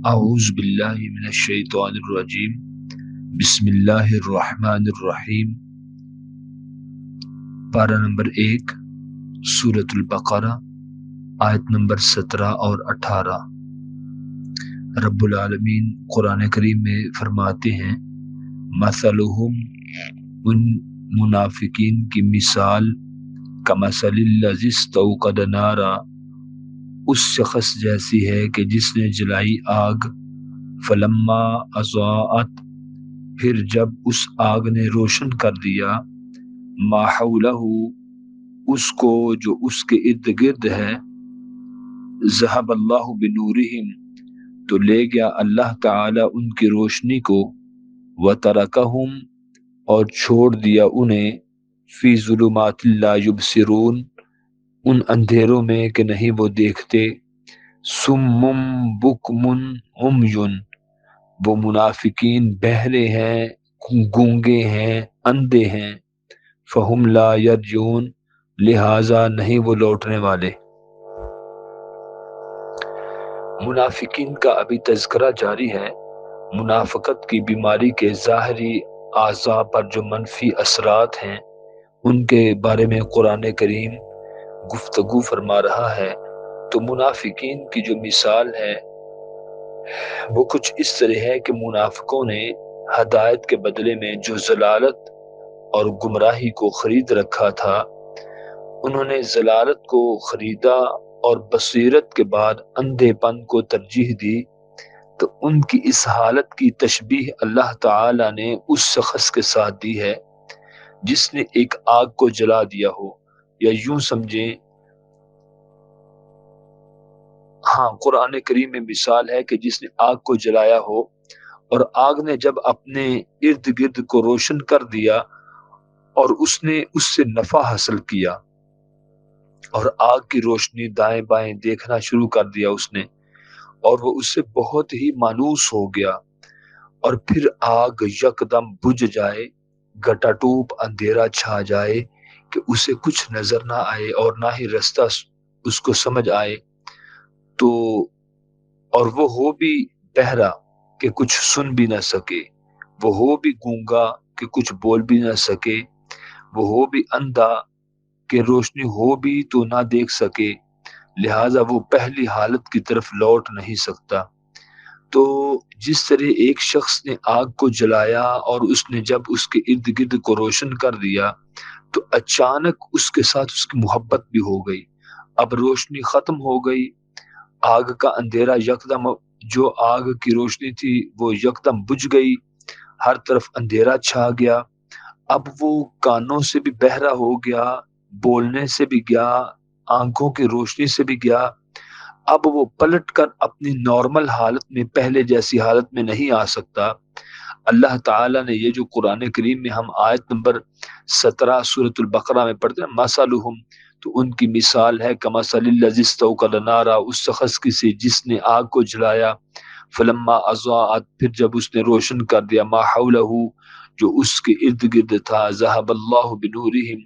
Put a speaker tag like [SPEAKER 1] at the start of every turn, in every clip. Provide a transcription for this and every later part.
[SPEAKER 1] اعوذ باللہ من الشیطان الرجیم بسم اللہ الرحمن الرحیم۔ پارہ نمبر 1 سورۃ البقرہ، آیت نمبر 17 اور 18۔ رب العالمین قرآن کریم میں فرماتے ہیں، مثلہم، ان منافقین کی مثال، کمثل الذی استوقد نارا، اس شخص جیسی ہے کہ جس نے جلائی آگ، فلما اضاءت، پھر جب اس آگ نے روشن کر دیا، ما حولہ، اس کو جو اس کے ارد گرد ہے، ذہب اللہ بنورہم، تو لے گیا اللہ تعالی ان کی روشنی کو، وترکہم، اور چھوڑ دیا انہیں، فی ظلمات لا یبصرون، ان اندھیروں میں کہ نہیں وہ دیکھتے، صم بکم عمی، وہ منافقین بہرے ہیں، گونگے ہیں، اندھے ہیں، فہم لا یرجون، لہذا نہیں وہ لوٹنے والے۔ منافقین کا ابھی تذکرہ جاری ہے۔ منافقت کی بیماری کے ظاہری اعضاء پر جو منفی اثرات ہیں ان کے بارے میں قرآن کریم گفتگو فرما رہا ہے۔ تو منافقین کی جو مثال ہے وہ کچھ اس طرح ہے کہ منافقوں نے ہدایت کے بدلے میں جو ضلالت اور گمراہی کو خرید رکھا تھا، انہوں نے ضلالت کو خریدا اور بصیرت کے بعد اندھے پن کو ترجیح دی۔ تو ان کی اس حالت کی تشبیہ اللہ تعالی نے اس شخص کے ساتھ دی ہے جس نے ایک آگ کو جلا دیا ہو، یا یوں سمجھیں، ہاں، قرآن کریم میں مثال ہے کہ جس نے آگ کو جلایا ہو اور آگ نے جب اپنے ارد گرد کو روشن کر دیا اور اس نے اس سے نفع حاصل کیا اور آگ کی روشنی دائیں بائیں دیکھنا شروع کر دیا اس نے، اور وہ اس سے بہت ہی مانوس ہو گیا، اور پھر آگ یکدم بجھ جائے، گٹاٹوپ اندھیرا چھا جائے کہ اسے کچھ نظر نہ آئے اور نہ ہی رستہ اس کو سمجھ آئے، تو اور وہ ہو بھی بہرا کہ کچھ سن بھی نہ سکے، وہ ہو بھی گونگا کہ کچھ بول بھی نہ سکے، وہ ہو بھی اندھا کہ روشنی ہو بھی تو نہ دیکھ سکے، لہٰذا وہ پہلی حالت کی طرف لوٹ نہیں سکتا۔ تو جس طرح ایک شخص نے آگ کو جلایا اور اس نے جب اس کے ارد گرد کو روشن کر دیا تو اچانک اس کے ساتھ اس کی محبت بھی ہو گئی، اب روشنی ختم ہو گئی، آگ کا اندھیرا یکدم، جو آگ کی روشنی تھی وہ یکدم بجھ گئی، ہر طرف اندھیرا چھا گیا، اب وہ کانوں سے بھی بہرا ہو گیا، بولنے سے بھی گیا، آنکھوں کی روشنی سے بھی گیا، اب وہ پلٹ کر اپنی نارمل حالت میں، پہلے جیسی حالت میں نہیں آ سکتا۔ اللہ تعالیٰ نے یہ جو قرآن کریم میں ہم آیت نمبر 17 سورۃ البقرہ میں پڑھتے ہیں، مثلہم، تو ان کی مثال ہے کمثل الذی استوقد نارا، اس شخص کی سے جس نے آگ کو جلایا، فلما اضاءت، پھر جب اس نے روشن کر دیا، ما حولہ، جو اس کے ارد گرد تھا، ذہب اللہ بنورہم،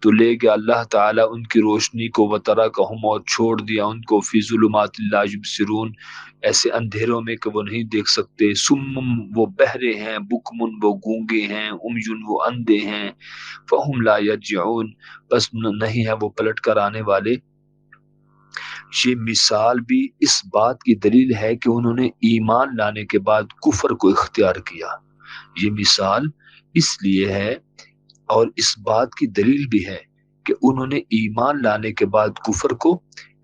[SPEAKER 1] تو لے گیا اللہ تعالیٰ ان کی روشنی کو، وترکہم، اور چھوڑ دیا ان کو، فی ظلمات لا یبصرون، ایسے اندھیروں میں کہ وہ نہیں دیکھ سکتے، سم، وہ بہرے ہیں، بکم، وہ گونگے ہیں، عمی، وہ اندھے ہیں، فہم لا یرجعون، بس نہیں ہے وہ پلٹ کر آنے والے۔ یہ مثال بھی اس بات کی دلیل ہے کہ انہوں نے ایمان لانے کے بعد کفر کو اختیار کیا۔ یہ مثال اس لیے ہے اور اس بات کی دلیل بھی ہے کہ انہوں نے ایمان لانے کے بعد کفر کو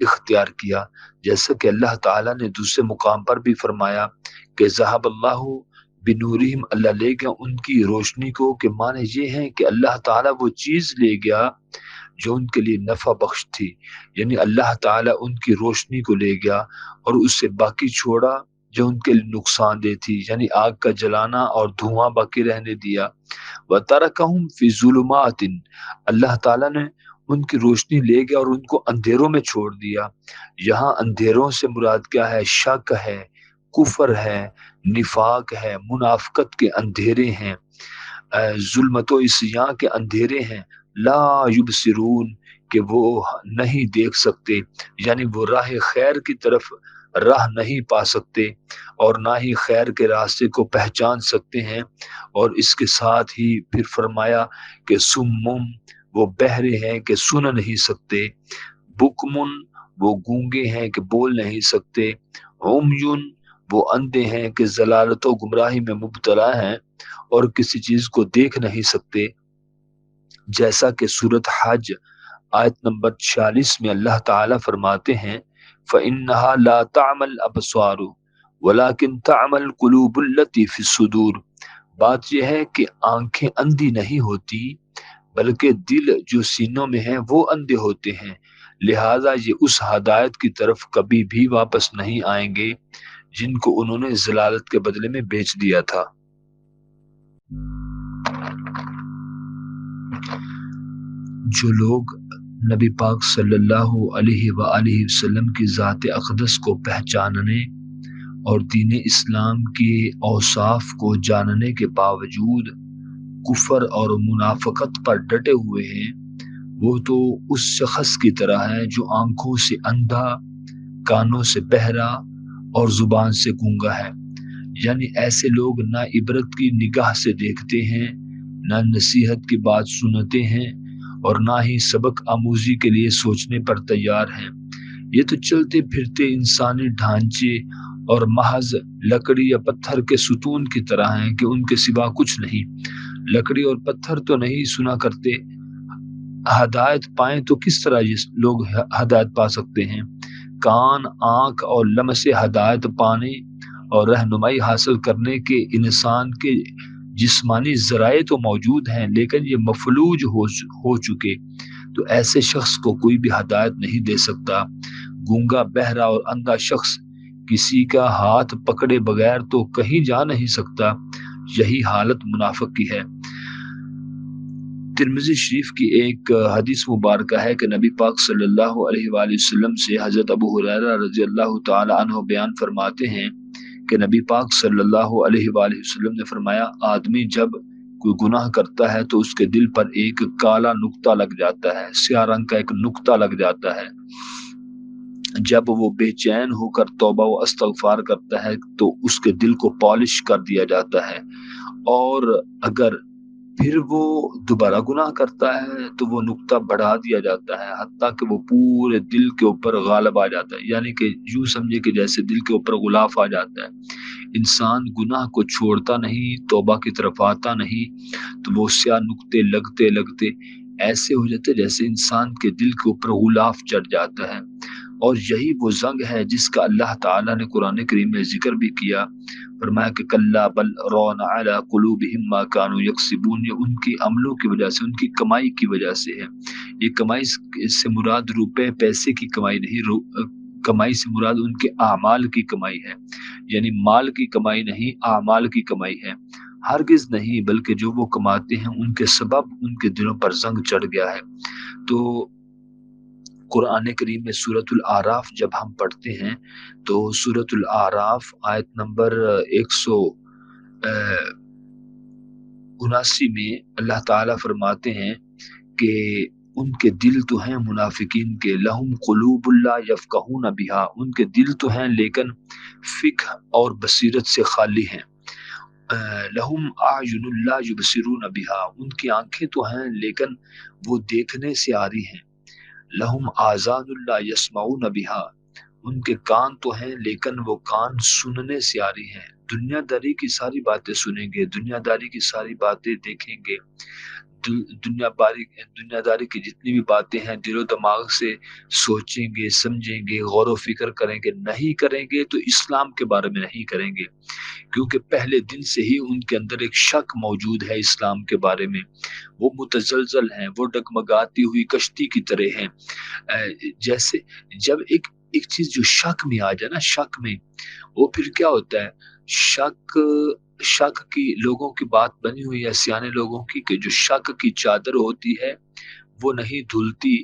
[SPEAKER 1] اختیار کیا، جیسا کہ اللہ تعالیٰ نے دوسرے مقام پر بھی فرمایا کہ ذہب اللہ بنورہم، اللہ لے گیا ان کی روشنی کو، کہ معنی یہ ہے کہ اللہ تعالیٰ وہ چیز لے گیا جو ان کے لیے نفع بخش تھی، یعنی اللہ تعالیٰ ان کی روشنی کو لے گیا اور اس سے باقی چھوڑا جو ان کے لیے نقصان دہ تھی، یعنی آگ کا جلانا اور دھواں باقی رہنے دیا۔ وَتَرَكَهُمْ فِي ظُلُمَاتٍ، اللہ تعالیٰ نے ان کی روشنی لے گیا اور ان کو اندھیروں میں چھوڑ دیا۔ یہاں اندھیروں سے مراد کیا ہے؟ شک ہے، کفر ہے، نفاق ہے، منافقت کے اندھیرے ہیں، ظلمت و عصیاں کے اندھیرے ہیں، لا یبصرون، کہ وہ نہیں دیکھ سکتے، یعنی وہ راہ خیر کی طرف راہ نہیں پا سکتے اور نہ ہی خیر کے راستے کو پہچان سکتے ہیں۔ اور اس کے ساتھ ہی پھر فرمایا کہ سمم، وہ بہرے ہیں کہ سن نہیں سکتے، بکمن، وہ گونگے ہیں کہ بول نہیں سکتے، عمیون، وہ اندھے ہیں کہ ضلالت و گمراہی میں مبتلا ہیں اور کسی چیز کو دیکھ نہیں سکتے۔ جیسا کہ سورۃ حج آیت نمبر 46 میں اللہ تعالیٰ فرماتے ہیں فَإِنَّهَا لَا تَعْمَى الْأَبْصَارُ وَلَكِنْ تَعْمَى الْقُلُوبُ الَّتِي فِي الصُّدُورِ۔ بات یہ ہے کہ آنکھیں اندھی نہیں ہوتی بلکہ دل جو سینوں میں ہیں وہ اندھے ہوتے ہیں، لہذا یہ اس ہدایت کی طرف کبھی بھی واپس نہیں آئیں گے جن کو انہوں نے ضلالت کے بدلے میں بیچ دیا تھا۔ جو لوگ نبی پاک صلی اللہ علیہ وآلہ وسلم کی ذات اقدس کو پہچاننے اور دین اسلام کے اوصاف کو جاننے کے باوجود کفر اور منافقت پر ڈٹے ہوئے ہیں، وہ تو اس شخص کی طرح ہے جو آنکھوں سے اندھا، کانوں سے بہرا اور زبان سے گونگا ہے۔ یعنی ایسے لوگ نہ عبرت کی نگاہ سے دیکھتے ہیں، نہ نصیحت کی بات سنتے ہیں اور نہ ہی سبق آموزی کے لیے سوچنے پر تیار ہیں۔ یہ تو چلتے پھرتے انسانی ڈھانچے اور محض لکڑی یا پتھر کے ستون کی طرح ہیں کہ ان کے سوا کچھ نہیں۔ لکڑی اور پتھر تو نہیں سنا کرتے، ہدایت پائیں تو کس طرح یہ لوگ ہدایت پا سکتے ہیں؟ کان، آنکھ اور لمس سے ہدایت پانے اور رہنمائی حاصل کرنے کے انسان کے جسمانی ذرائع تو موجود ہیں لیکن یہ مفلوج ہو چکے، تو ایسے شخص کو کوئی بھی ہدایت نہیں دے سکتا۔ گونگا، بہرا اور اندھا شخص کسی کا ہاتھ پکڑے بغیر تو کہیں جا نہیں سکتا۔ یہی حالت منافق کی ہے۔ ترمذی شریف کی ایک حدیث مبارکہ ہے کہ نبی پاک صلی اللہ علیہ وآلہ وسلم سے حضرت ابو ہریرہ رضی اللہ تعالی عنہ بیان فرماتے ہیں کہ نبی پاک صلی اللہ علیہ وآلہ وسلم نے فرمایا، آدمی جب کوئی گناہ کرتا ہے تو اس کے دل پر ایک کالا نقطہ لگ جاتا ہے، سیاہ رنگ کا ایک نقطہ لگ جاتا ہے۔ جب وہ بے چین ہو کر توبہ و استغفار کرتا ہے تو اس کے دل کو پالش کر دیا جاتا ہے، اور اگر پھر وہ دوبارہ گناہ کرتا ہے تو وہ نقطہ بڑھا دیا جاتا ہے حتیٰ کہ وہ پورے دل کے اوپر غالب آ جاتا ہے، یعنی کہ یوں سمجھے کہ جیسے دل کے اوپر غلاف آ جاتا ہے۔ انسان گناہ کو چھوڑتا نہیں، توبہ کی طرف آتا نہیں، تو وہ سیاہ نقطے لگتے لگتے ایسے ہو جاتے جیسے انسان کے دل کے اوپر غلاف چڑھ جاتا ہے۔ اور یہی وہ زنگ ہے جس کا اللہ تعالیٰ نے قرآن کریم میں ذکر بھی کیا، فرمایا کہ کلا بل ران علی قلوبہم ما کانوا یکسبون، یہ ان کی عملوں کی وجہ سے، ان کی کمائی کی وجہ سے ہے۔ یہ کمائی سے مراد روپے پیسے کی کمائی نہیں، کمائی سے مراد ان کے اعمال کی کمائی ہے، یعنی مال کی کمائی نہیں، اعمال کی کمائی ہے۔ ہرگز نہیں، بلکہ جو وہ کماتے ہیں ان کے سبب ان کے دلوں پر زنگ چڑھ گیا ہے۔ تو قرآن کریم میں سورۃ الاعراف جب ہم پڑھتے ہیں تو سورۃ الاعراف آیت نمبر 179 میں اللہ تعالیٰ فرماتے ہیں کہ ان کے دل تو ہیں منافقین کے، لہم قلوب لا یفقہون بہا، ان کے دل تو ہیں لیکن فقہ اور بصیرت سے خالی ہیں۔ لہم اعین لا یبصرون بہا، ان کی آنکھیں تو ہیں لیکن وہ دیکھنے سے عاری ہیں۔ لہم آذان لا یسمعون بہا، ان کے کان تو ہیں لیکن وہ کان سننے سے عاری ہیں۔ دنیا داری کی ساری باتیں سنیں گے، دنیا داری کی ساری باتیں دیکھیں گے، دنیا داری کی جتنی بھی باتیں ہیں دل و دماغ سے سوچیں گے، سمجھیں گے، غور و فکر کریں گے، نہیں کریں گے تو اسلام کے بارے میں نہیں کریں گے، کیونکہ پہلے دن سے ہی ان کے اندر ایک شک موجود ہے اسلام کے بارے میں۔ وہ متزلزل ہیں، وہ ڈگمگاتی ہوئی کشتی کی طرح ہیں۔ جیسے جب ایک چیز جو شک میں آ جائے نا، شک میں، وہ پھر کیا ہوتا ہے، شک کی لوگوں کی بات بنی ہوئی ہے سیانے لوگوں کی کہ جو شک کی چادر ہوتی ہے وہ نہیں دھلتی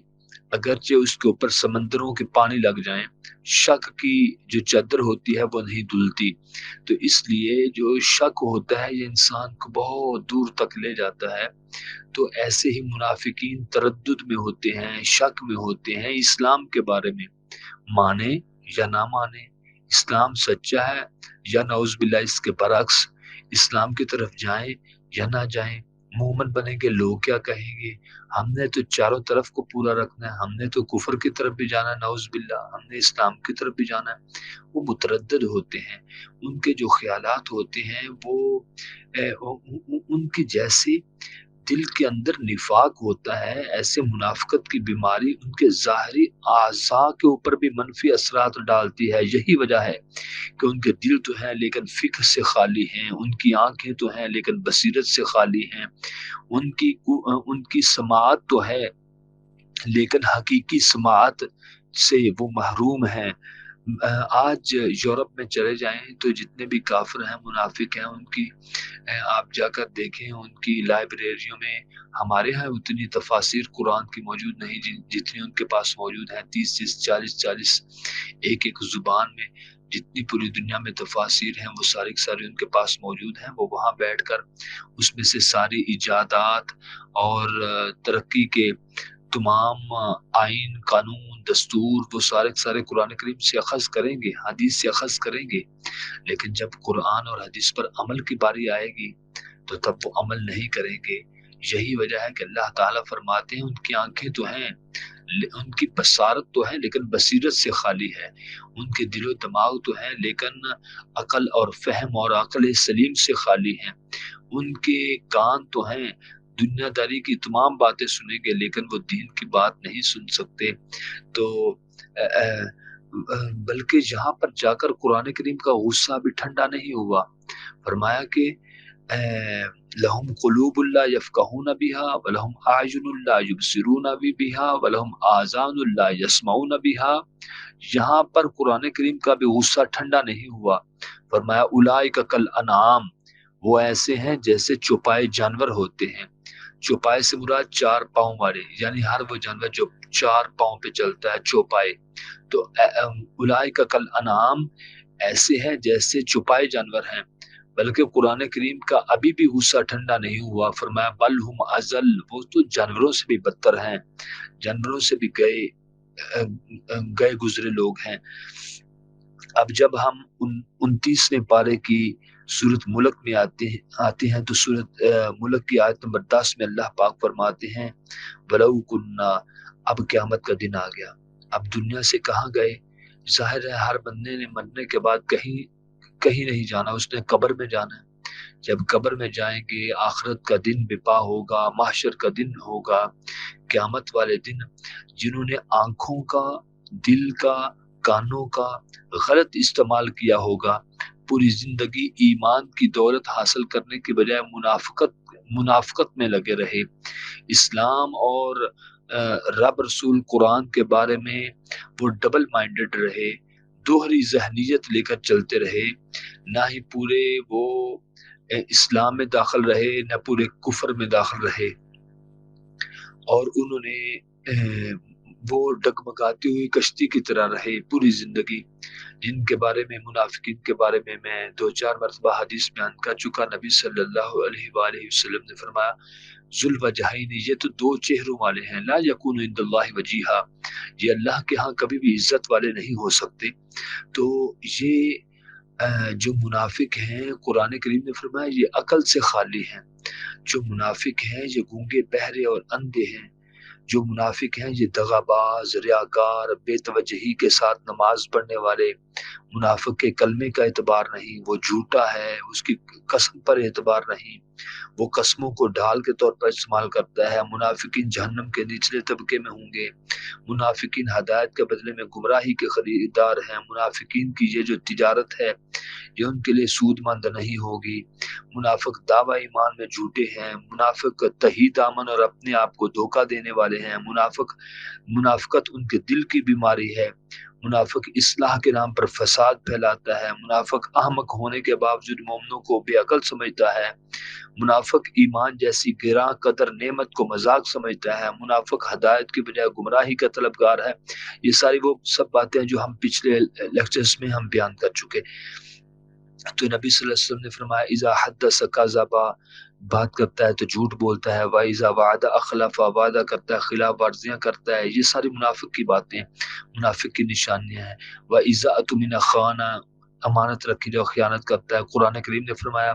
[SPEAKER 1] اگرچہ اس کے اوپر سمندروں کے پانی لگ جائیں، شک کی جو چادر ہوتی ہے وہ نہیں دھلتی۔ تو اس لیے جو شک ہوتا ہے یہ انسان کو بہت دور تک لے جاتا ہے۔ تو ایسے ہی منافقین تردد میں ہوتے ہیں، شک میں ہوتے ہیں اسلام کے بارے میں، مانے یا نہ مانے، اسلام سچا ہے یا نعوذ باللہ اس کے برعکس، اسلام کی طرف جائیں یا نہ جائیں، مومن بنیں گے لوگ کیا کہیں گے، ہم نے تو چاروں طرف کو پورا رکھنا ہے، ہم نے تو کفر کی طرف بھی جانا ہے نعوذ باللہ، ہم نے اسلام کی طرف بھی جانا ہے۔ وہ متردد ہوتے ہیں، ان کے جو خیالات ہوتے ہیں وہ ان کی جیسے دل کے اندر نفاق ہوتا ہے، ایسے منافقت کی بیماری ان کے ظاہری اعضاء کے اوپر بھی منفی اثرات ڈالتی ہے۔ یہی وجہ ہے کہ ان کے دل تو ہیں لیکن فکر سے خالی ہیں، ان کی آنکھیں تو ہیں لیکن بصیرت سے خالی ہیں، ان کی سماعت تو ہے لیکن حقیقی سماعت سے وہ محروم ہیں۔ آج یورپ میں چلے جائیں تو جتنے بھی کافر ہیں، منافق ہیں، ان کی آپ جا کر دیکھیں، ان کی لائبریریوں میں ہمارے ہاں اتنی تفاسیر قرآن کی موجود نہیں جتنی ان کے پاس موجود ہیں، 30 40 ایک ایک زبان میں جتنی پوری دنیا میں تفاسیر ہیں وہ ساری ساری ان کے پاس موجود ہیں۔ وہ وہاں بیٹھ کر اس میں سے ساری ایجادات اور ترقی کے تمام آئین، قانون، دستور وہ سارے قرآن کریم سے اخذ کریں گے، حدیث سے اخذ کریں گے، لیکن جب قرآن اور حدیث پر عمل کی باری آئے گی تو تب وہ عمل نہیں کریں گے۔ یہی وجہ ہے کہ اللہ تعالیٰ فرماتے ہیں ان کی آنکھیں تو ہیں، ان کی بصارت تو ہے لیکن بصیرت سے خالی ہے، ان کے دل و دماغ تو ہیں لیکن عقل اور فہم اور عقل سلیم سے خالی ہیں، ان کے کان تو ہیں، دنیا داری کی تمام باتیں سنیں گے لیکن وہ دین کی بات نہیں سن سکتے۔ تو بلکہ جہاں پر جا کر قرآن کریم کا غصہ بھی ٹھنڈا نہیں ہوا، فرمایا کہ لہم قلوب لا یفقہون بہا ولہم اعین لا یبصرون بہا ولہم آذان لا یسمعون بہا، یہاں پر قرآن کریم کا بھی غصہ ٹھنڈا نہیں ہوا، فرمایا اولئک کالانعام، وہ ایسے ہیں جیسے چوپائے جانور ہوتے ہیں۔ چوپائے سے مراد چار پاؤں والے، یعنی ہر وہ جانور جو چار پاؤں پہ چلتا ہے، چوپائے۔ تو اولئک کالانعام، ایسے ہیں جیسے چوپائے جانور ہیں۔ بلکہ قرآن کریم کا ابھی بھی غصہ ٹھنڈا نہیں ہوا، فرمایا بل ہم اضل، وہ تو جانوروں سے بھی بدتر ہیں، جانوروں سے بھی گئے گزرے لوگ ہیں۔ اب جب ہم 29ویں پارے کی سورت ملک میں آتے ہیں تو سورت ملک کی آیت نمبر 10 میں اللہ پاک فرماتے ہیں وَلَوْ كُنَّا، اب قیامت کا دن آ گیا، اب دنیا سے کہاں گئے؟ ظاہر ہے ہر بندے نے مرنے کے بعد کہیں نہیں جانا، اس نے قبر میں جانا ہے۔ جب قبر میں جائیں گے، آخرت کا دن بپا ہوگا، محشر کا دن ہوگا، قیامت والے دن جنہوں نے آنکھوں کا، دل کا، کانوں کا غلط استعمال کیا ہوگا، پوری زندگی ایمان کی دولت حاصل کرنے کی بجائے منافقت میں لگے رہے، اسلام اور رب رسول قرآن کے بارے میں وہ ڈبل مائنڈڈ رہے، دوہری ذہنیت لے کر چلتے رہے، نہ ہی پورے وہ اسلام میں داخل رہے نہ پورے کفر میں داخل رہے، اور انہوں نے وہ ڈگمگاتی ہوئی کشتی کی طرح رہے پوری زندگی، جن کے بارے میں، منافقین کے بارے میں 2-4 مرتبہ حدیث بیان کر چکا۔ نبی صلی اللہ علیہ وآلہ وسلم نے فرمایا ذوالوجہین، یہ تو دو چہروں والے ہیں، لا یکون عند اللہ وجیہا، یہ اللہ کے ہاں کبھی بھی عزت والے نہیں ہو سکتے۔ تو یہ جو منافق ہیں، قرآن کریم نے فرمایا یہ عقل سے خالی ہیں، جو منافق ہیں یہ گونگے، بہرے اور اندھے ہیں، جو منافق ہیں یہ دغاباز، ریاکار، بے توجہی کے ساتھ نماز پڑھنے والے، منافق کے کلمے کا اعتبار نہیں، وہ جھوٹا ہے، اس کی قسم پر اعتبار نہیں، وہ قسموں کو ڈھال کے طور پر استعمال کرتا ہے۔ منافقین جہنم کے نچلے طبقے میں ہوں گے، منافقین ہدایت کے بدلے میں گمراہی کے خریدار ہیں، منافقین کی یہ جو تجارت ہے یہ ان کے لیے سود مند نہیں ہوگی، منافق دعوی ایمان میں جھوٹے ہیں، منافق تہی دامن اور اپنے آپ کو دھوکہ دینے والے ہیں، منافقت ان کے دل کی بیماری ہے، منافق اصلاح کے نام پر فساد پھیلاتا ہے، منافق احمق ہونے کے باوجود مومنوں کو بے عقل سمجھتا ہے، منافق ایمان جیسی گراں قدر نعمت کو مذاق سمجھتا ہے، منافق ہدایت کی بجائے گمراہی کا طلبگار ہے۔ یہ ساری وہ سب باتیں ہیں جو ہم پچھلے لیکچرز میں ہم بیان کر چکے۔ تو نبی صلی اللہ علیہ وسلم نے فرمایا اذا حدث کذب، بات کرتا ہے تو جھوٹ بولتا ہے، واذا وعد اخلف، وعدہ کرتا ہے خلاف ورزیاں کرتا ہے۔ یہ ساری منافق کی باتیں ہیں، منافق کی نشانیاں ہیں۔ واذا اؤتمن خان، امانت رکھی جو خیانت کرتا ہے۔ قرآن کریم نے فرمایا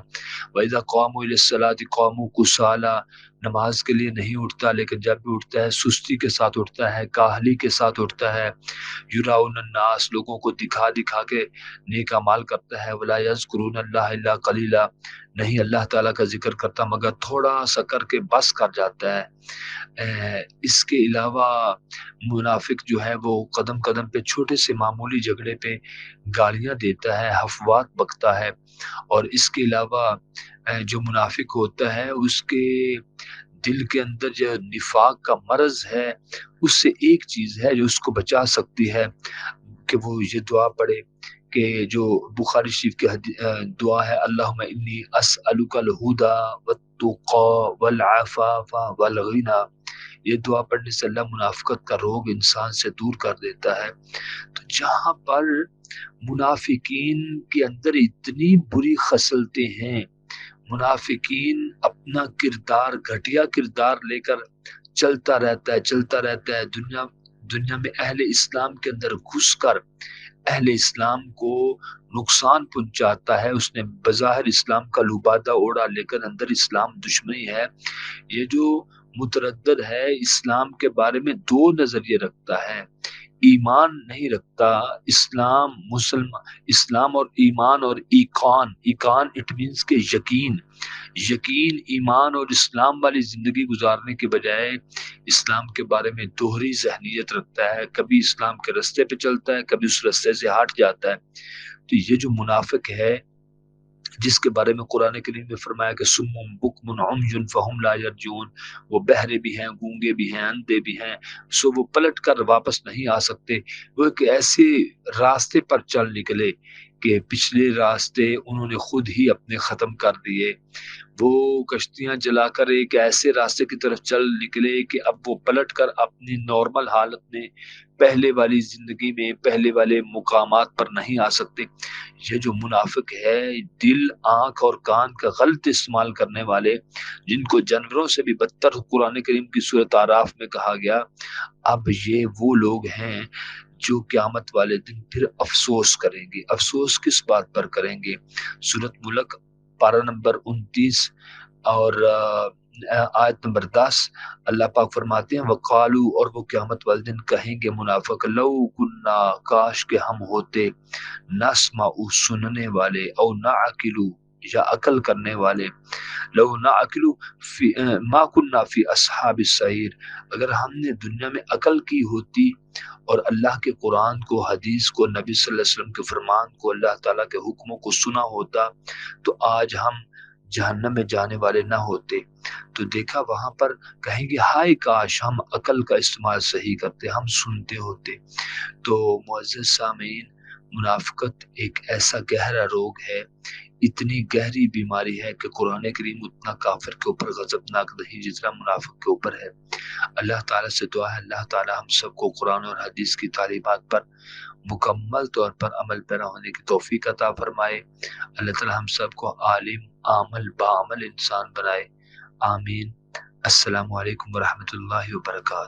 [SPEAKER 1] واذا قاموا الى الصلاة قاموا كسالى، نماز کے لیے نہیں اٹھتا، لیکن جب بھی اٹھتا ہے سستی کے ساتھ اٹھتا ہے، کاہلی کے ساتھ اٹھتا ہے۔ یراؤن الناس، لوگوں کو دکھا دکھا کے نیک اعمال کرتا ہے۔ ولا یذکرون اللہ الا قلیلا، نہیں اللہ تعالیٰ کا ذکر کرتا مگر تھوڑا سا کر کے بس کر جاتا ہے۔ اس کے علاوہ منافق جو ہے وہ قدم قدم پہ چھوٹے سے معمولی جھگڑے پہ گالیاں دیتا ہے، حفوات بکتا ہے۔ اور اس کے علاوہ جو منافق ہوتا ہے اس کے دل کے اندر جو نفاق کا مرض ہے، اس سے ایک چیز ہے جو اس کو بچا سکتی ہے کہ وہ یہ دعا پڑھے کہ جو بخاری شریف کی دعا ہے، اللہم انی اسألک الہدی والتقی والعفاف والغنی۔ یہ دعا پڑھنے سے اللہ منافقت کا روگ انسان سے دور کر دیتا ہے۔ تو جہاں پر منافقین کے اندر اتنی بری خصلتیں ہیں، منافقین اپنا کردار، گھٹیا کردار لے کر چلتا رہتا ہے دنیا میں اہل اسلام کے اندر گھس کر اہل اسلام کو نقصان پہنچاتا ہے۔ اس نے بظاہر اسلام کا لبادہ اوڑا لیکن اندر اسلام دشمنی ہے۔ یہ جو متردد ہے اسلام کے بارے میں دو نظریے رکھتا ہے، ایمان نہیں رکھتا، اسلام اور ایمان اور ایقان اٹ مینس کہ یقین ایمان اور اسلام والی زندگی گزارنے کے بجائے اسلام کے بارے میں دوہری ذہنیت رکھتا ہے، کبھی اسلام کے رستے پہ چلتا ہے، کبھی اس رستے سے ہٹ جاتا ہے۔ تو یہ جو منافق ہے جس کے بارے میں قرآن کریم نے فرمایا کہ سم بکم عمی فہم لا یرجعون، وہ بہرے بھی ہیں، گونگے بھی ہیں، اندھے بھی ہیں، سو وہ پلٹ کر واپس نہیں آ سکتے۔ وہ ایک ایسے راستے پر چل نکلے کہ پچھلے راستے انہوں نے خود ہی اپنے ختم کر دیے۔ وہ کشتیاں جلا کر ایک ایسے راستے کی طرف چل نکلے کہ اب وہ پلٹ کر اپنی نارمل حالت میں پہلے والی زندگی میں پہلے والے مقامات پر نہیں آ سکتے۔ یہ جو منافق ہے، دل، آنکھ اور کان کا غلط استعمال کرنے والے، جن کو جانوروں سے بھی بدتر قرآن کریم کی سورۃ اعراف میں کہا گیا، اب یہ وہ لوگ ہیں جو قیامت والے دن پھر افسوس کریں گے۔ افسوس کس بات پر کریں گے؟ سورۃ ملک پارہ نمبر 29 اور آیت نمبر 10 اللہ پاک فرماتے ہیں وقالو، اور وہ قیامت والے دن کہیں گے منافق، لو کنا، کاش کہ ہم ہوتے، نسمع، سننے والے، او نعقلو، یا عقل کرنے والے، لو نعقلو فی ما کننا فی اصحاب السعیر، اگر ہم نے دنیا میں عقل کی ہوتی اور اللہ کے قرآن کو، حدیث کو، نبی صلی اللہ علیہ وسلم کے فرمان کو، اللہ تعالیٰ کے حکموں کو سنا ہوتا تو آج ہم جہنم میں جانے والے نہ ہوتے۔ تو دیکھا وہاں پر کہیں گے ہائے کاش ہم عقل کا استعمال صحیح کرتے، ہم سنتے ہوتے۔ تو معزز سامعین، منافقت ایک ایسا گہرا روگ ہے، اتنی گہری بیماری ہے کہ قرآن کریم اتنا کافر کے اوپر غضبناک نہیں جتنا منافق کے اوپر ہے۔ اللہ تعالیٰ سے دعا ہے اللہ تعالیٰ ہم سب کو قرآن اور حدیث کی تعلیمات پر مکمل طور پر عمل پیرا ہونے کی توفیق عطا فرمائے۔ اللہ تعالیٰ ہم سب کو عالم، عامل، بعمل انسان بنائے۔ آمین۔ السلام علیکم ورحمۃ اللہ وبرکاتہ۔